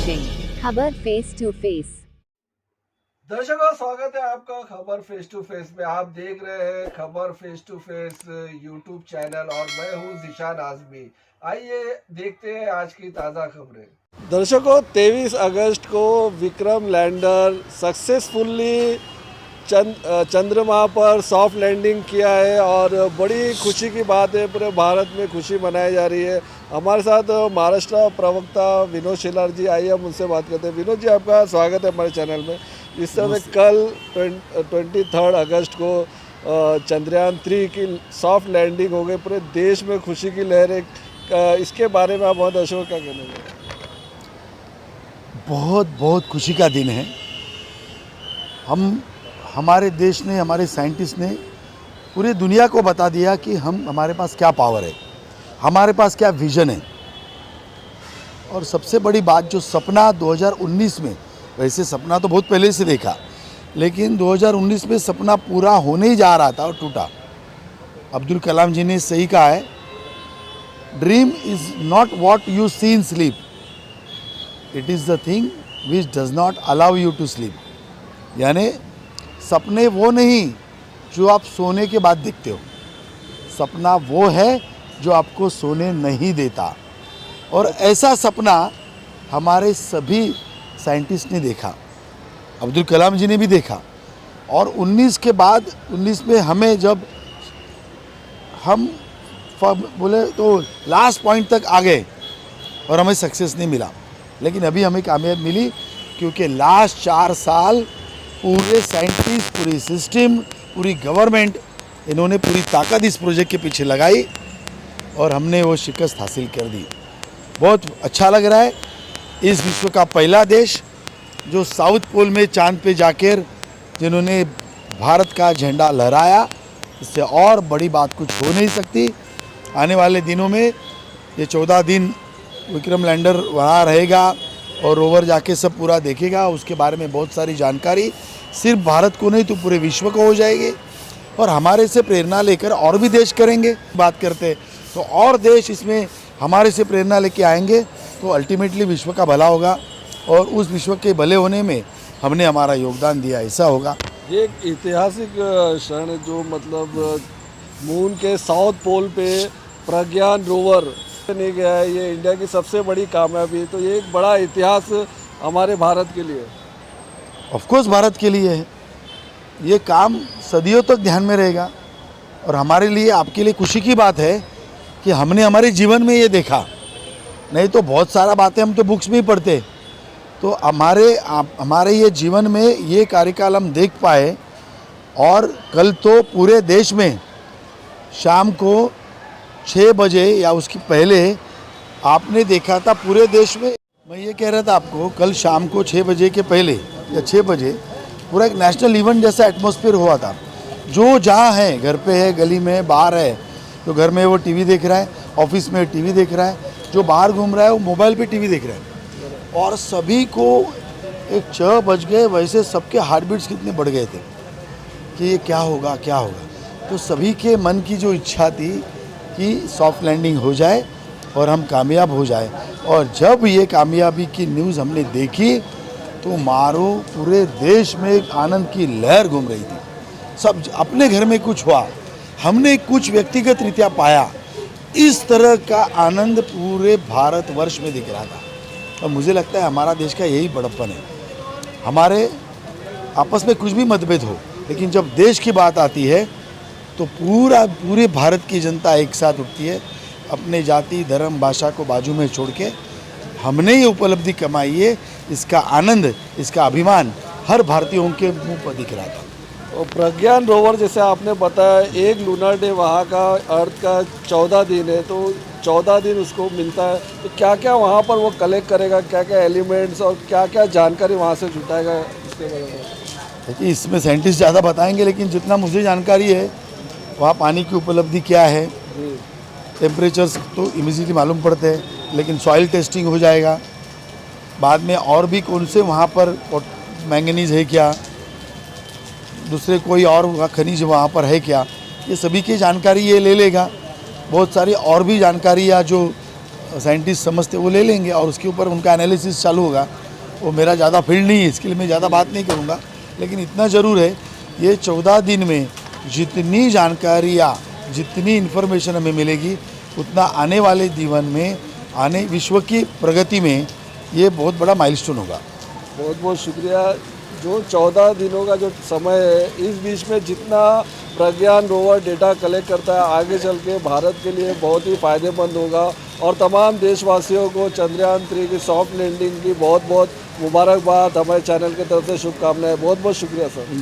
watching खबर face to face. दर्शकों, स्वागत है आपका खबर फेस टू फेस में। आप देख रहे हैं खबर face to face YouTube channel और मैं हूं जिशान आजमी। आइए देखते हैं आज की ताज़ा खबरें। दर्शकों, 23 अगस्त को विक्रम लैंडर सक्सेसफुली चंद्रमा पर सॉफ्ट लैंडिंग किया है और बड़ी खुशी की बात है। पूरे भारत में खुशी मनाई जा रही है। हमारे साथ महाराष्ट्र प्रवक्ता विनोद शेलार जी, आइए हम उनसे बात करते हैं। विनोद जी, आपका स्वागत है हमारे चैनल में। इस समय कल 23 अगस्त को चंद्रयान 3 की सॉफ्ट लैंडिंग हो गई। पूरे देश में खुशी की लहर है। इसके बारे में आप बहुत दर्शकों क्या कहना चाहिए? बहुत खुशी का दिन है। हमारे देश ने, हमारे साइंटिस्ट ने पूरी दुनिया को बता दिया कि हमारे पास क्या पावर है, हमारे पास क्या विजन है। और सबसे बड़ी बात, जो सपना 2019 में, वैसे सपना तो बहुत पहले से देखा, लेकिन 2019 में सपना पूरा होने ही जा रहा था और टूटा। अब्दुल कलाम जी ने सही कहा है, dream is not what you see in sleep, it is the thing which does not allow you to sleep. यानी सपने वो नहीं जो आप सोने के बाद देखते हो, सपना वो है जो आपको सोने नहीं देता। और ऐसा सपना हमारे सभी साइंटिस्ट ने देखा, अब्दुल कलाम जी ने भी देखा। और 19 के बाद 19 में हमें जब हम बोले तो लास्ट पॉइंट तक आ गए और हमें सक्सेस नहीं मिला, लेकिन अभी हमें कामयाबी मिली क्योंकि लास्ट 4 साल पूरे साइंटिस्ट, पूरी सिस्टम, पूरी गवर्नमेंट, इन्होंने पूरी ताकत इस प्रोजेक्ट के पीछे लगाई और हमने वो शिकस्त हासिल कर दी। बहुत अच्छा लग रहा है। इस विश्व का पहला देश जो साउथ पोल में चांद पे जाकर जिन्होंने भारत का झंडा लहराया, इससे और बड़ी बात कुछ हो नहीं सकती। आने वाले दिनों में ये 14 दिन विक्रम लैंडर वहाँ रहेगा और रोवर जाके सब पूरा देखेगा। उसके बारे में बहुत सारी जानकारी सिर्फ भारत को नहीं तो पूरे विश्व को हो जाएगी और हमारे से प्रेरणा लेकर और भी देश करेंगे। बात करते तो और देश इसमें हमारे से प्रेरणा लेके आएंगे तो अल्टीमेटली विश्व का भला होगा और उस विश्व के भले होने में हमने हमारा योगदान दिया, ऐसा होगा। ये एक ऐतिहासिक क्षण जो मतलब मून के साउथ पोल पे प्रज्ञान रोवर नहीं गया है, ये इंडिया की सबसे बड़ी कामयाबी। तो ये एक बड़ा इतिहास हमारे भारत के लिए, ऑफ कोर्स भारत के लिए है। ये काम सदियों तक ध्यान में रहेगा और हमारे लिए, आपके लिए खुशी की बात है कि हमने हमारे जीवन में ये देखा। नहीं तो बहुत सारा बातें हम तो बुक्स में ही पढ़ते, तो हमारे ये जीवन में ये कार्यकाल हम देख पाए। और कल तो पूरे देश में शाम को 6 बजे या उसकी पहले आपने देखा था पूरे देश में। मैं ये कह रहा था आपको, कल शाम को 6 बजे के पहले या 6 बजे पूरा एक नेशनल इवेंट जैसा एटमॉस्फेयर हुआ था। जो जहाँ है, घर पे है, गली में, बाहर है, तो घर में वो टीवी देख रहा है, ऑफिस में टीवी देख रहा है, जो बाहर घूम रहा है वो मोबाइल पे टीवी देख रहा है। और सभी को एक 6 बज गए, वैसे सबके हार्ट बीट्स कितने बढ़ गए थे कि ये क्या होगा क्या होगा। तो सभी के मन की जो इच्छा थी कि सॉफ्ट लैंडिंग हो जाए और हम कामयाब हो जाए। और जब ये कामयाबी की न्यूज़ हमने देखी तो मारो पूरे देश में एक आनंद की लहर घूम रही थी। सब अपने घर में कुछ हुआ, हमने कुछ व्यक्तिगत रीत्या पाया, इस तरह का आनंद पूरे भारतवर्ष में दिख रहा था। और मुझे लगता है हमारा देश का यही बड़प्पन है। हमारे आपस में कुछ भी मतभेद हो, लेकिन जब देश की बात आती है तो पूरे भारत की जनता एक साथ उठती है, अपने जाति, धर्म, भाषा को बाजू में छोड़ के। हमने ये उपलब्धि कमाई है, इसका आनंद, इसका अभिमान हर भारतीयों के मुंह पर दिख रहा था। और प्रज्ञान रोवर, जैसे आपने बताया, एक लूनर डे वहाँ का अर्थ का 14 दिन है, तो 14 दिन उसको मिलता है। तो क्या क्या वहाँ पर वो कलेक्ट करेगा, क्या क्या एलिमेंट्स और क्या क्या जानकारी वहाँ से जुटाएगा, इसके बारे में? देखिए, इसमें साइंटिस्ट ज़्यादा बताएंगे, लेकिन जितना मुझे जानकारी है वहाँ पानी की उपलब्धि क्या है, टेम्परेचर्स तो इमीडिएटली मालूम पड़ते हैं, लेकिन सॉइल टेस्टिंग हो जाएगा। बाद में और भी कौन से वहाँ पर मैंगनीज है क्या, दूसरे कोई और खनिज वहाँ पर है क्या, ये सभी की जानकारी ये ले लेगा। बहुत सारी और भी जानकारी या जो साइंटिस्ट समझते वो ले लेंगे और उसके ऊपर उनका एनालिसिस चालू होगा। वो मेरा ज़्यादा फील्ड नहीं है, इसके लिए मैं ज़्यादा बात नहीं करूँगा, लेकिन इतना ज़रूर है ये 14 दिन में जितनी जानकारियाँ, जितनी इन्फॉर्मेशन हमें मिलेगी, उतना आने वाले जीवन में, आने विश्व की प्रगति में ये बहुत बड़ा माइलस्टोन होगा। बहुत बहुत शुक्रिया। जो 14 दिनों का जो समय है, इस बीच में जितना प्रज्ञान रोवर डेटा कलेक्ट करता है, आगे चल के भारत के लिए बहुत ही फ़ायदेमंद होगा। और तमाम देशवासियों को चंद्रयान 3 की सॉफ्ट लैंडिंग की बहुत बहुत मुबारकबाद। हमारे चैनल की तरफ से शुभकामनाएं। बहुत बहुत शुक्रिया सर।